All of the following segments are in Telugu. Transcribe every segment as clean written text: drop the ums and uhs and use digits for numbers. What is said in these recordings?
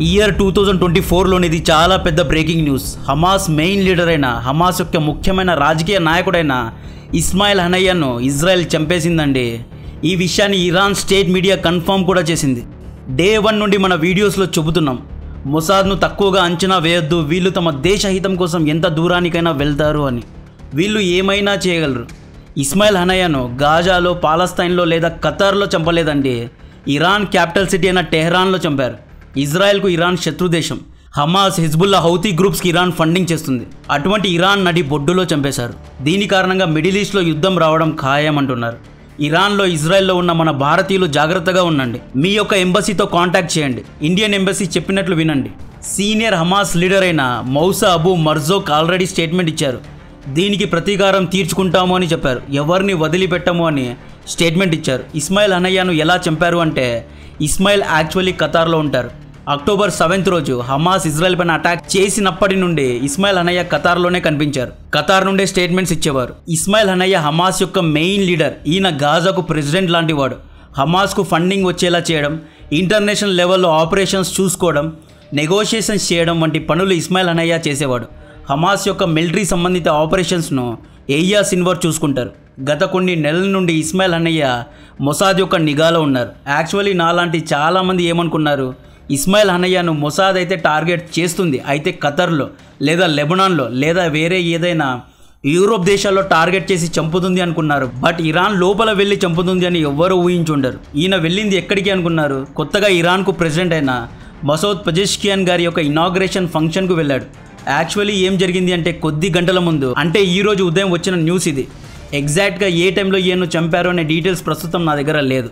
ఇయర్ 2024లోని ఇది చాలా పెద్ద breaking news. Hamas main leader అయిన హమాస్ యొక్క ముఖ్యమైన రాజకీయ నాయకుడైన ఇస్మాయిల్ హనయ్యను ఇజ్రాయెల్ చంపేసిందండి. ఈ విషయాన్ని ఇరాన్ స్టేట్ మీడియా కన్ఫర్మ్ కూడా చేసింది. డే 1 నుండి మన వీడియోస్లో చెబుతున్నాం, మొసాద్ను తక్కువగా అంచనా వేయొద్దు, వీళ్ళు తమ దేశ హితం కోసం ఎంత దూరానికైనా వెళ్తారు అని. వీళ్ళు ఏమైనా చేయగలరు. ఇస్మాయిల్ హనయ్యను గాజాలో, పాలస్తీన్లో లేదా ఖతార్లో చంపలేదండి. ఇరాన్ క్యాపిటల్ సిటీ అయిన టెహ్రాన్లో చంపారు. ఇజ్రాయెల్కు ఇరాన్ శత్రుదేశం. హమాస్, హిజ్బుల్లా, హౌతీ గ్రూప్స్కి ఇరాన్ ఫండింగ్ చేస్తుంది. అటువంటి ఇరాన్ నడి బొడ్డులో చంపేశారు. దీని కారణంగా మిడిల్ ఈస్ట్లో యుద్ధం రావడం ఖాయం అంటున్నారు. ఇరాన్లో, ఇజ్రాయెల్లో ఉన్న మన భారతీయులు జాగ్రత్తగా ఉండండి. మీ యొక్క ఎంబసీతో కాంటాక్ట్ చేయండి. ఇండియన్ ఎంబసీ చెప్పినట్లు వినండి. సీనియర్ హమాస్ లీడర్ అయిన మౌసా అబూ మర్జోక్ ఆల్రెడీ స్టేట్మెంట్ ఇచ్చారు. దీనికి ప్రతీకారం తీర్చుకుంటాము అని చెప్పారు. ఎవరిని వదిలిపెట్టము అని స్టేట్మెంట్ ఇచ్చారు. ఇస్మాయిల్ హనయ్యను ఎలా చంపారు అంటే, ఇస్మాయిల్ యాక్చువల్లీ ఖతార్లో ఉంటారు. అక్టోబర్ 7th రోజు హమాస్ ఇజ్రాయెల్ పైన అటాక్ చేసినప్పటి నుండి ఇస్మాయిల్ హనయ్య ఖతార్లోనే కనిపించారు. ఖతార్ నుండే స్టేట్మెంట్స్ ఇచ్చేవారు. ఇస్మాయిల్ హనయ్య హమాస్ యొక్క మెయిన్ లీడర్. ఈయన గాజాకు ప్రెసిడెంట్ లాంటి వాడు. హమాస్కు ఫండింగ్ వచ్చేలా చేయడం, ఇంటర్నేషనల్ లెవెల్లో ఆపరేషన్స్ చూసుకోవడం, నెగోషియేషన్స్ చేయడం వంటి పనులు ఇస్మాయిల్ హనయ్య చేసేవాడు. హమాస్ యొక్క మిలిటరీ సంబంధిత ఆపరేషన్స్ను ఏయ్యా సిన్వర్ చూసుకుంటారు. గత కొన్ని నెలల నుండి ఇస్మాయిల్ హనయ్య మొసాద్ యొక్క నిఘాలో ఉన్నారు. యాక్చువల్లీ నాలాంటి చాలామంది ఏమనుకున్నారు, ఇస్మాయిల్ హనయ్యను మొసాద్ అయితే టార్గెట్ చేస్తుంది, అయితే ఖతర్లో లేదా లెబనాన్లో లేదా వేరే ఏదైనా యూరోప్ దేశాల్లో టార్గెట్ చేసి చంపుతుంది అనుకున్నారు. బట్ ఇరాన్ లోపల వెళ్ళి చంపుతుంది అని ఎవ్వరూ ఊహించుండరు. ఈయన వెళ్ళింది ఎక్కడికి అనుకున్నారు? కొత్తగా ఇరాన్కు ప్రెసిడెంట్ అయిన మసౌద్ పెజెష్కియాన్ గారి యొక్క ఇనాగ్రేషన్ ఫంక్షన్కు వెళ్ళాడు. యాక్చువల్లీ ఏం జరిగింది అంటే, కొద్ది గంటల ముందు, అంటే ఈరోజు ఉదయం వచ్చిన న్యూస్ ఇది. ఎగ్జాక్ట్గా ఏ టైంలో ఈయన్ను చంపారో అనే డీటెయిల్స్ ప్రస్తుతం నా దగ్గర లేదు.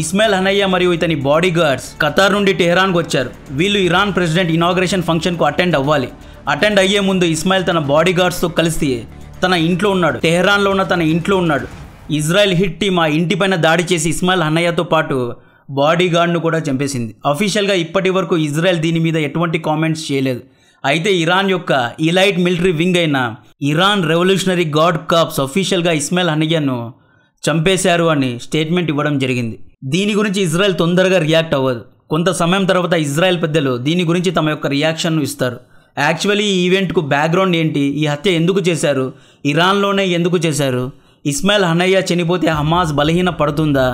ఇస్మాయిల్ హనయ్య మరియు ఇతని బాడీ గార్డ్స్ ఖతార్ నుండి టెహ్రాన్కు వచ్చారు. వీళ్ళు ఇరాన్ ప్రెసిడెంట్ ఇనాగ్రేషన్ ఫంక్షన్కు అటెండ్ అవ్వాలి. అటెండ్ అయ్యే ముందు ఇస్మాయిల్ తన బాడీ గార్డ్స్తో కలిసి తన ఇంట్లో ఉన్నాడు. టెహ్రాన్లో ఉన్న తన ఇంట్లో ఉన్నాడు. ఇజ్రాయెల్ హిట్ టీమ్ ఆ ఇంటిపైన దాడి చేసి ఇస్మాయిల్ హనయ్యతో పాటు బాడీ గార్డ్ను కూడా చంపేసింది. అఫీషియల్గా ఇప్పటి వరకు ఇజ్రాయెల్ దీని మీద ఎటువంటి కామెంట్స్ చేయలేదు. అయితే ఇరాన్ యొక్క ఇలైట్ మిలిటరీ వింగ్ అయిన ఇరాన్ రెవల్యూషనరీ గార్డ్ కార్ప్స్ అఫీషియల్గా ఇస్మాయిల్ హనయ్యను చంపేశారు అని స్టేట్మెంట్ ఇవ్వడం జరిగింది. దీని గురించి ఇజ్రాయెల్ తొందరగా రియాక్ట్ అవ్వదు. కొంత సమయం తర్వాత ఇజ్రాయెల్ పెద్దలు దీని గురించి తమ యొక్క రియాక్షన్ను ఇస్తారు. యాక్చువల్లీ ఈ ఈవెంట్కు బ్యాక్గ్రౌండ్ ఏంటి, ఈ హత్య ఎందుకు చేశారు, ఇరాన్లోనే ఎందుకు చేశారు, ఇస్మాయిల్ హనయ్య చనిపోతే హమాస్ బలహీన పడుతుందా,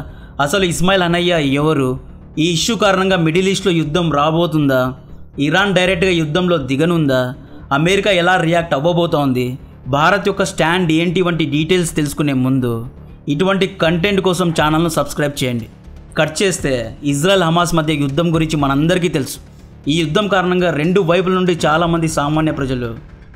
అసలు ఇస్మాయిల్ హనయ్య ఎవరు, ఈ ఇష్యూ కారణంగా మిడిల్ ఈస్ట్లో యుద్ధం రాబోతుందా, ఇరాన్ డైరెక్ట్గా యుద్ధంలో దిగనుందా, అమెరికా ఎలా రియాక్ట్ అవ్వబోతోంది, భారత్ యొక్క స్టాండ్ ఏంటి వంటి డీటెయిల్స్ తెలుసుకునే ముందు ఇటువంటి కంటెంట్ కోసం ఛానల్ను సబ్స్క్రైబ్ చేయండి. కట్ చేస్తే, ఇజ్రాయెల్ హమాస్ మధ్య యుద్ధం గురించి మనందరికీ తెలుసు. ఈ యుద్ధం కారణంగా రెండు వైపుల నుండి చాలామంది సామాన్య ప్రజలు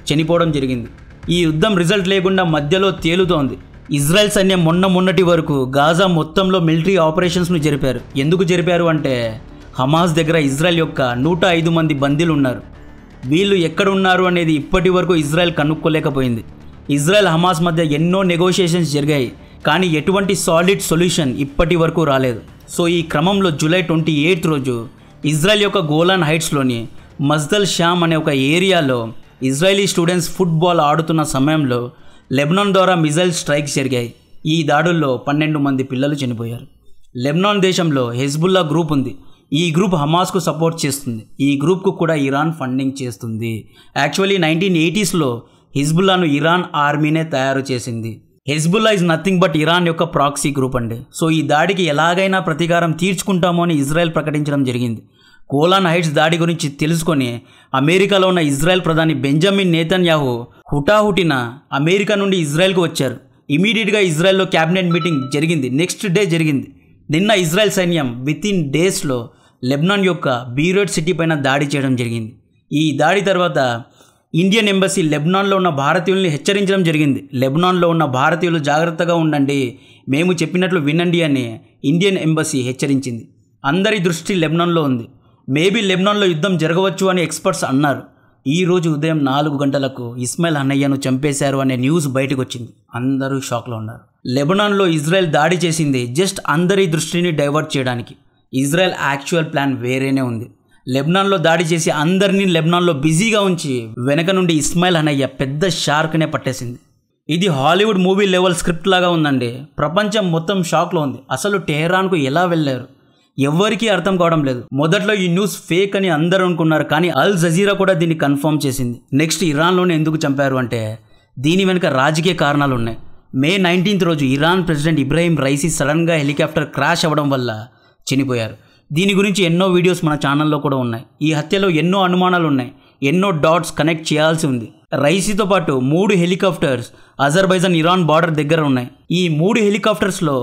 చనిపోవడం జరిగింది. ఈ యుద్ధం రిజల్ట్ లేకుండా మధ్యలో తేలుతోంది. ఇజ్రాయెల్ సైన్యం మొన్నటి వరకు గాజా మొత్తంలో మిలిటరీ ఆపరేషన్స్ను జరిపారు. ఎందుకు జరిపారు అంటే, హమాస్ దగ్గర ఇజ్రాయెల్ యొక్క 105 మంది బందీలు ఉన్నారు. వీళ్ళు ఎక్కడ ఉన్నారు అనేది ఇప్పటి వరకు ఇజ్రాయెల్ కనుక్కోలేకపోయింది. ఇజ్రాయెల్ హమాస్ మధ్య ఎన్నో నెగోషియేషన్స్ జరిగాయి, కానీ ఎటువంటి సాలిడ్ సొల్యూషన్ ఇప్పటి వరకు రాలేదు. సో ఈ క్రమంలో జూలై 28 రోజు ఇజ్రాయెల్ యొక్క గోలాన్ హైట్స్లోని మజ్దల్ షామ్ అనే ఒక ఏరియాలో ఇజ్రాయలీ స్టూడెంట్స్ ఫుట్బాల్ ఆడుతున్న సమయంలో లెబనాన్ ద్వారా మిజైల్ స్ట్రైక్స్ జరిగాయి. ఈ దాడుల్లో 12 మంది పిల్లలు చనిపోయారు. లెబనాన్ దేశంలో హెజ్బుల్లా గ్రూప్ ఉంది. ఈ గ్రూప్ హమాస్కు సపోర్ట్ చేస్తుంది. ఈ గ్రూప్కు కూడా ఇరాన్ ఫండింగ్ చేస్తుంది. యాక్చువల్లీ 1980sలో హిజ్బుల్లాను ఇరాన్ ఆర్మీనే తయారు చేసింది. Hezbollah is nothing but Iran యొక్క ప్రాక్సీ గ్రూప్ అండి. సో ఈ దాడికి ఎలాగైనా ప్రతీకారం తీర్చుకుంటామో అని ఇజ్రాయెల్ ప్రకటించడం జరిగింది. గోలాన్ హైట్స్ దాడి గురించి తెలుసుకొని అమెరికాలో ఉన్న ఇజ్రాయెల్ ప్రధాని బెంజమిన్ నేతన్యాహు హుటాహుటిన అమెరికా నుండి ఇజ్రాయెల్కు వచ్చారు. ఇమీడియట్గా ఇజ్రాయెల్లో క్యాబినెట్ మీటింగ్ జరిగింది. నెక్స్ట్ డే జరిగింది. నిన్న ఇజ్రాయెల్ సైన్యం వితిన్ డేస్లో లెబనాన్ యొక్క బీరూట్ సిటీ పైన దాడి చేయడం జరిగింది. ఈ దాడి తర్వాత ఇండియన్ ఎంబసీ లెబనాన్లో ఉన్న భారతీయుల్ని హెచ్చరించడం జరిగింది. లెబనాన్లో ఉన్న భారతీయులు జాగ్రత్తగా ఉండండి, మేము చెప్పినట్లు వినండి అని ఇండియన్ ఎంబసీ హెచ్చరించింది. అందరి దృష్టి లెబనాన్లో ఉంది. మేబీ లెబనాన్లో యుద్ధం జరగవచ్చు అని ఎక్స్పర్ట్స్ అన్నారు. ఈరోజు ఉదయం 4 గంటలకు ఇస్మాయిల్ హనయ్యను చంపేశారు అనే న్యూస్ బయటకు వచ్చింది. అందరూ షాక్లో ఉన్నారు. లెబనాన్లో ఇజ్రాయెల్ దాడి చేసింది జస్ట్ అందరి దృష్టిని డైవర్ట్ చేయడానికి. ఇజ్రాయెల్ యాక్చువల్ ప్లాన్ వేరేనే ఉంది. లెబనాన్లో దాడి చేసి అందరినీ లెబనాన్లో బిజీగా ఉంచి వెనక నుండి ఇస్మాయిల్ హనయ్య పెద్ద షార్క్నే పట్టేసింది. ఇది హాలీవుడ్ మూవీ లెవెల్ స్క్రిప్ట్ లాగా ఉందండి. ప్రపంచం మొత్తం షాక్లో ఉంది. అసలు టెహ్రాన్కు ఎలా వెళ్ళారు, ఎవ్వరికీ అర్థం కావడం లేదు. మొదట్లో ఈ న్యూస్ ఫేక్ అని అందరూ అనుకున్నారు, కానీ అల్ జజీరా కూడా దీన్ని కన్ఫర్మ్ చేసింది. నెక్స్ట్ ఇరాన్లోనే ఎందుకు చంపారు అంటే దీని వెనుక రాజకీయ కారణాలు ఉన్నాయి. మే 19 రోజు ఇరాన్ ప్రెసిడెంట్ ఇబ్రాహీం రైసీ సడన్గా హెలికాప్టర్ క్రాష్ అవ్వడం వల్ల చనిపోయారు. దీని గురించి ఎన్నో వీడియోస్ మన ఛానల్లో కూడా ఉన్నాయి. ఈ హత్యలో ఎన్నో అనుమానాలు ఉన్నాయి, ఎన్నో డాట్స్ కనెక్ట్ చేయాల్సి ఉంది. రైసీతో పాటు 3 హెలికాప్టర్స్ అజర్బైజాన్ ఇరాన్ బార్డర్ దగ్గర ఉన్నాయి. ఈ 3 హెలికాప్టర్స్లో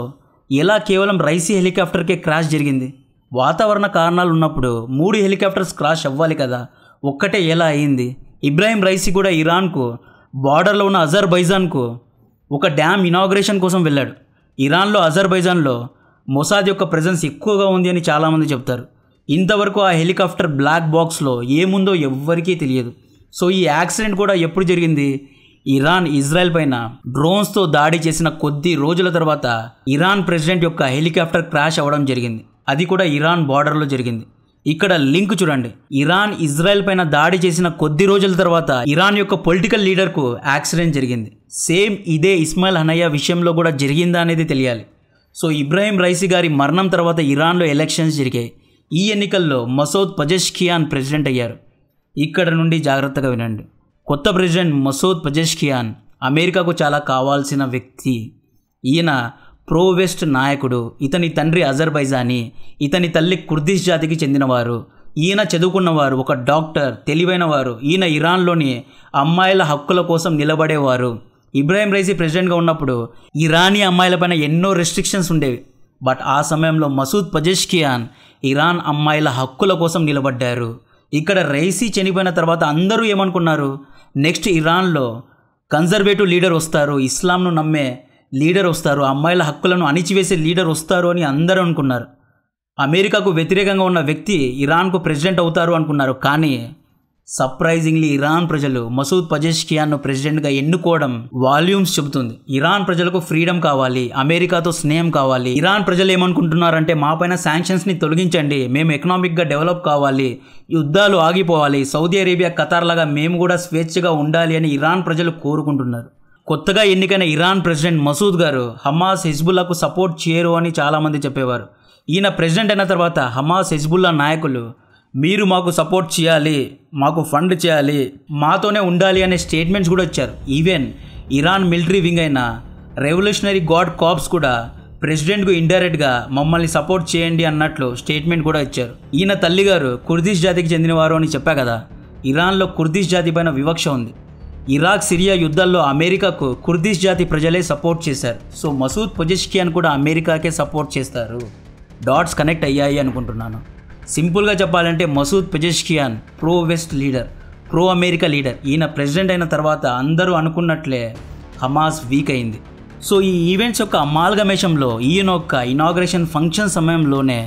ఎలా కేవలం రైసీ హెలికాప్టర్కే క్రాష్ జరిగింది? వాతావరణ కారణాలు ఉన్నప్పుడు 3 హెలికాప్టర్స్ క్రాష్ అవ్వాలి కదా, ఒక్కటే ఎలా అయింది? ఇబ్రాహీం రైసీ కూడా ఇరాన్కు బార్డర్లో ఉన్న అజర్బైజాన్కు ఒక డ్యామ్ ఇనాగ్రేషన్ కోసం వెళ్ళాడు. ఇరాన్లో అజర్బైజాన్లో మొసాద్ యొక్క ప్రెజెన్స్ ఎక్కువగా ఉంది అని చాలామంది చెప్తారు. ఇంతవరకు ఆ హెలికాప్టర్ బ్లాక్ బాక్స్లో ఏముందో ఎవ్వరికీ తెలియదు. సో ఈ యాక్సిడెంట్ కూడా ఎప్పుడు జరిగింది? ఇరాన్ ఇజ్రాయెల్ పైన డ్రోన్స్తో దాడి చేసిన కొద్ది రోజుల తర్వాత ఇరాన్ ప్రెసిడెంట్ యొక్క హెలికాప్టర్ క్రాష్ అవ్వడం జరిగింది. అది కూడా ఇరాన్ బార్డర్లో జరిగింది. ఇక్కడ లింక్ చూడండి. ఇరాన్ ఇజ్రాయెల్ పైన దాడి చేసిన కొద్ది రోజుల తర్వాత ఇరాన్ యొక్క పొలిటికల్ లీడర్కు యాక్సిడెంట్ జరిగింది. సేమ్ ఇదే ఇస్మాయిల్ హనయ్య విషయంలో కూడా జరిగిందా అనేది తెలియాలి. సో ఇబ్రాహీం రైసీ గారి మరణం తర్వాత ఇరాన్లో ఎలక్షన్స్ జరిగాయి. ఈ ఎన్నికల్లో మసూద్ పజెష్కియాన్ ప్రెసిడెంట్ అయ్యారు. ఇక్కడ నుండి జాగ్రత్తగా వినండి. కొత్త ప్రెసిడెంట్ మసూద్ పజెష్కియాన్ అమెరికాకు చాలా కావాల్సిన వ్యక్తి. ఈయన ప్రో వెస్ట్ నాయకుడు. ఇతని తండ్రి అజర్బైజానీ, ఇతని తల్లి కుర్దిష్ జాతికి చెందినవారు. ఈయన చదువుకున్నవారు, ఒక డాక్టర్, తెలివైన వారు. ఈయన ఇరాన్లోని అమ్మాయిల హక్కుల కోసం నిలబడేవారు. ఇబ్రాహీం రైసీ ప్రెసిడెంట్గా ఉన్నప్పుడు ఇరానీ అమ్మాయిలపైన ఎన్నో రెస్ట్రిక్షన్స్ ఉండేవి. బట్ ఆ సమయంలో మసూద్ పజెష్కియాన్ ఇరాన్ అమ్మాయిల హక్కుల కోసం నిలబడ్డారు. ఇక్కడ రైసీ చనిపోయిన తర్వాత అందరూ ఏమనుకున్నారు? నెక్స్ట్ ఇరాన్లో కన్జర్వేటివ్ లీడర్ వస్తారు, ఇస్లాంను నమ్మే లీడర్ వస్తారు, అమ్మాయిల హక్కులను అణిచివేసే లీడర్ వస్తారు అని అందరూ అనుకున్నారు. అమెరికాకు వ్యతిరేకంగా ఉన్న వ్యక్తి ఇరాన్కు ప్రెసిడెంట్ అవుతారు అనుకున్నారు. కానీ సర్ప్రైజింగ్లీ ఇరాన్ ప్రజలు మసూద్ పజెష్కియాన్ను ప్రెసిడెంట్గా ఎన్నుకోవడం వాల్యూమ్స్ చెబుతుంది. ఇరాన్ ప్రజలకు ఫ్రీడమ్ కావాలి, అమెరికాతో స్నేహం కావాలి. ఇరాన్ ప్రజలు ఏమనుకుంటున్నారంటే మా పైన శాంక్షన్స్ని తొలగించండి, మేము ఎకనామిక్గా డెవలప్ కావాలి, యుద్ధాలు ఆగిపోవాలి, సౌదీ అరేబియా, ఖతార్ లాగా మేము కూడా స్వేచ్ఛగా ఉండాలి అని ఇరాన్ ప్రజలు కోరుకుంటున్నారు. కొత్తగా ఎన్నికైన ఇరాన్ ప్రెసిడెంట్ మసూద్ గారు హమాస్, హెజ్బుల్లాకు సపోర్ట్ చేయరు అని చాలామంది చెప్పేవారు. ఈయన ప్రెసిడెంట్ అయిన తర్వాత హమాస్, హెజ్బుల్లా నాయకులు మీరు మాకు సపోర్ట్ చేయాలి, మాకు ఫండ్ చేయాలి, మాతోనే ఉండాలి అనే స్టేట్మెంట్స్ కూడా ఇచ్చారు. ఈవెన్ ఇరాన్ మిలిటరీ వింగ్ అయిన రెవల్యూషనరీ గార్డ్ కార్ప్స్ కూడా ప్రెసిడెంట్కు ఇండైరెక్ట్గా మమ్మల్ని సపోర్ట్ చేయండి అన్నట్లు స్టేట్మెంట్ కూడా ఇచ్చారు. ఈయన తల్లిగారు కుర్దిష్ జాతికి చెందినవారు అని చెప్పా కదా. ఇరాన్లో కుర్దిష్ జాతి పైన వివక్ష ఉంది. ఇరాక్, సిరియా యుద్ధాల్లో అమెరికాకు కుర్దిష్ జాతి ప్రజలే సపోర్ట్ చేశారు. సో మసూద్ పజెష్కియాన్ కూడా అమెరికాకే సపోర్ట్ చేస్తారు. డాట్స్ కనెక్ట్ అయ్యాయి అనుకుంటున్నాను. సింపుల్గా చెప్పాలంటే Masoud Pezeshkian pro west leader, pro America leader. ఈయన ప్రెసిడెంట్ అయిన తర్వాత అందరూ అనుకున్నట్లే హమాస్ వీక్ అయింది. సో ఈ ఈవెంట్స్ యొక్క అమాల్గమేషంలో ఈయన యొక్క ఇనాగ్రేషన్ ఫంక్షన్ సమయంలోనే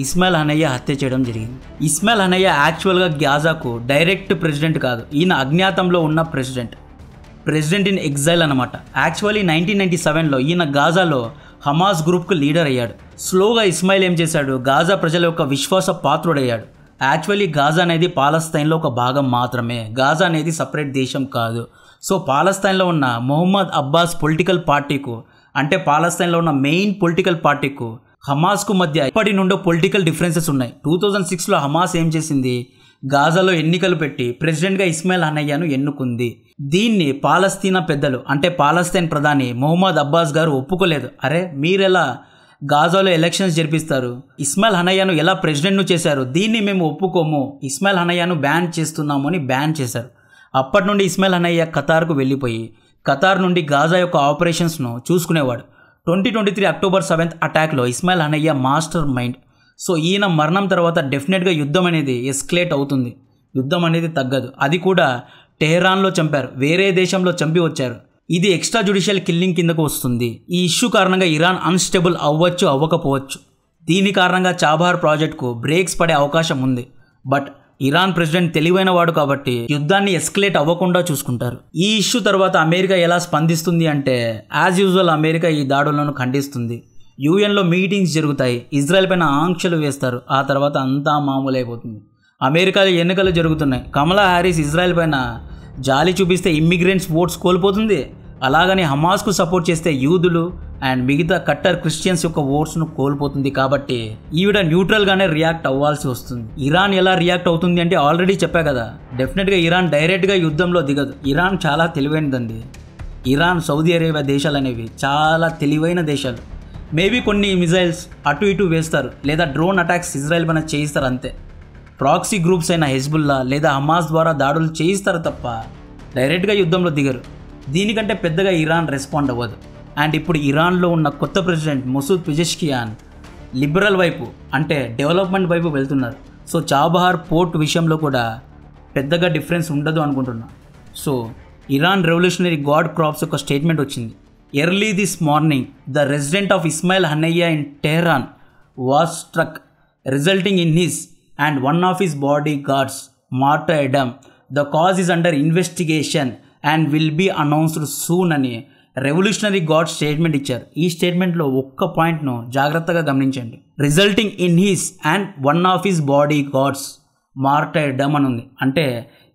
ఇస్మాయిల్ హనయ్య హత్య చేయడం జరిగింది. ఇస్మాయిల్ హనయ్య యాక్చువల్గా గాజాకు డైరెక్ట్ ప్రెసిడెంట్ కాదు, ఈయన అజ్ఞాతంలో ఉన్న ప్రెసిడెంట్ ఇన్ ఎగ్జైల్ అనమాట. యాక్చువల్లీ 1997లో ఈయన గాజాలో హమాస్ గ్రూప్కు లీడర్ అయ్యాడు. స్లోగా ఇస్మాయిల్ ఏం చేశాడు? గాజా ప్రజల యొక్క విశ్వాస పాత్రుడయ్యాడు. యాక్చువల్లీ గాజా అనేది పాలస్తీన్లో ఒక భాగం మాత్రమే. గాజా అనేది సపరేట్ దేశం కాదు. సో పాలస్తీన్లో ఉన్న మొహమ్మద్ అబ్బాస్ పొలిటికల్ పార్టీకు, అంటే పాలస్తీన్లో ఉన్న మెయిన్ పొలిటికల్ పార్టీకు హమాస్కు మధ్య ఇప్పటి నుండో పొలిటికల్ డిఫరెన్సెస్ ఉన్నాయి. 2006లో హమాస్ ఏం చేసింది? గాజాలో ఎన్నికలు పెట్టి ప్రెసిడెంట్గా ఇస్మాయిల్ హనయ్యను ఎన్నుకుంది. దీన్ని పాలస్తీనా పెద్దలు, అంటే పాలస్తీన్ ప్రధాని మొహమ్మద్ అబ్బాస్ గారు ఒప్పుకోలేదు. అరే మీరెలా గాజాలో ఎలక్షన్స్ జరిపిస్తారు? ఇస్మాయిల్ హనయ్యను ఎలా ప్రెసిడెంట్ను చేశారు? దీన్ని మేము ఒప్పుకోము, ఇస్మాయిల్ హనయ్యను బ్యాన్ చేస్తున్నాము అని బ్యాన్ చేశారు. అప్పటి నుండి ఇస్మాయిల్ హనయ్య ఖతార్కు వెళ్ళిపోయి ఖతార్ నుండి గాజా యొక్క ఆపరేషన్స్ను చూసుకునేవాడు. 2023 అక్టోబర్ 7 అటాక్లో Ismail Haniyeh mastermind. So ఈయన మరణం తర్వాత డెఫినెట్గా యుద్ధం అనేది ఎస్కలేట్ అవుతుంది, యుద్ధం అనేది తగ్గదు. అది కూడా టెహరాన్లో చంపారు, వేరే దేశంలో చంపి వచ్చారు. ఇది ఎక్స్ట్రా జ్యుడిషియల్ కిల్లింగ్ కిందకు వస్తుంది. ఈ ఇష్యూ కారణంగా ఇరాన్ అన్స్టేబుల్ అవ్వచ్చు, అవ్వకపోవచ్చు. దీని కారణంగా చాబహార్ ప్రాజెక్టుకు బ్రేక్స్ పడే అవకాశం ఉంది. బట్ ఇరాన్ ప్రెసిడెంట్ తెలివైన వాడు కాబట్టి యుద్ధాన్ని ఎస్కలేట్ అవ్వకుండా చూసుకుంటారు. ఈ ఇష్యూ తర్వాత అమెరికా ఎలా స్పందిస్తుంది అంటే యాజ్ యూజువల్ అమెరికా ఈ దాడులను ఖండిస్తుంది. యూఎన్లో మీటింగ్స్ జరుగుతాయి, ఇజ్రాయెల్ పైన ఆంక్షలు వేస్తారు. ఆ తర్వాత అంతా మామూలు అయిపోతుంది. అమెరికాలో ఎన్నికలు జరుగుతున్నాయి. కమలా హ్యారిస్ ఇజ్రాయెల్ పైన జాలి చూపిస్తే ఇమ్మిగ్రెంట్స్ ఓట్స్ కోల్పోతుంది. అలాగని హమాస్కు సపోర్ట్ చేస్తే యూదులు, అండ్ మిగతా కట్టర్ క్రిస్టియన్స్ యొక్క ఓట్స్ను కోల్పోతుంది. కాబట్టి ఈవిడ న్యూట్రల్గానే రియాక్ట్ అవ్వాల్సి వస్తుంది. ఇరాన్ ఎలా రియాక్ట్ అవుతుంది అంటే ఆల్రెడీ చెప్పా కదా, డెఫినెట్గా ఇరాన్ డైరెక్ట్గా యుద్ధంలో దిగదు. ఇరాన్ చాలా తెలివైనదండి. ఇరాన్, సౌదీ అరేబియా దేశాలు అనేవి చాలా తెలివైన దేశాలు. మేబీ కొన్ని మిజైల్స్ అటు ఇటు వేస్తారు, లేదా డ్రోన్ అటాక్స్ ఇజ్రాయెల్ పైన చేయిస్తారు అంతే. ప్రాక్సీ గ్రూప్స్ అయిన హెజ్బుల్లా లేదా హమాస్ ద్వారా దాడులు చేయిస్తారు తప్ప డైరెక్ట్గా యుద్ధంలో దిగరు. దీనికంటే పెద్దగా ఇరాన్ రెస్పాండ్ అవ్వదు. అండ్ ఇప్పుడు ఇరాన్లో ఉన్న కొత్త ప్రెసిడెంట్ మసూద్ పెజెష్కియాన్ లిబరల్ వైపు, అంటే డెవలప్మెంట్ వైపు వెళ్తున్నారు. సో చాబహార్ పోర్ట్ విషయంలో కూడా పెద్దగా డిఫరెన్స్ ఉండదు అనుకుంటున్నా. So Iran revolutionary guard corps ఒక స్టేట్మెంట్ వచ్చింది. Early this morning the residence of Ismail Haniyeh in Tehran was struck resulting in his and one of his bodyguards martyrdom. The cause is under investigation and will be announced soon అని రెవల్యూషనరీ గాడ్ స్టేట్మెంట్ ఇచ్చారు. ఈ స్టేట్మెంట్లో ఒక్క పాయింట్ను జాగ్రత్తగా గమనించండి. Resulting in his and one of his bodyguards martyrdom అని ఉంది. అంటే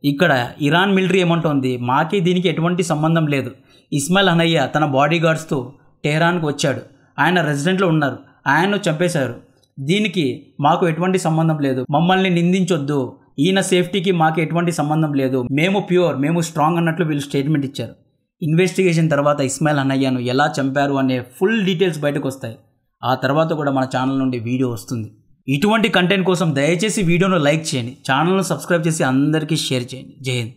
ఇక్కడ ఇరాన్ మిలిటరీ ఏమంటోంది, మాకి దీనికి ఎటువంటి సంబంధం లేదు. ఇస్మాయిల్ హనయ్య తన బాడీ గార్డ్స్తో టెహ్రాన్కి వచ్చాడు, ఆయన రెసిడెంట్లో ఉన్నారు, ఆయన్ను చంపేశారు, దీనికి మాకు ఎటువంటి సంబంధం లేదు, మమ్మల్ని నిందించొద్దు, ఈయన సేఫ్టీకి మాకు ఎటువంటి సంబంధం లేదు, మేము ప్యూర్, మేము స్ట్రాంగ్ అన్నట్లు వీళ్ళు స్టేట్మెంట్ ఇచ్చారు. ఇన్వెస్టిగేషన్ తర్వాత ఇస్మాయిల్ హనయ్యను ఎలా చంపారు అనే ఫుల్ డీటెయిల్స్ బయటకు వస్తాయి. ఆ తర్వాత కూడా మన ఛానల్ నుండి వీడియో వస్తుంది. ఇటువంటి కంటెంట్ కోసం దయచేసి వీడియోను లైక్ చేయండి, ఛానల్ను సబ్స్క్రైబ్ చేసి అందరికీ షేర్ చేయండి. జై హింద్.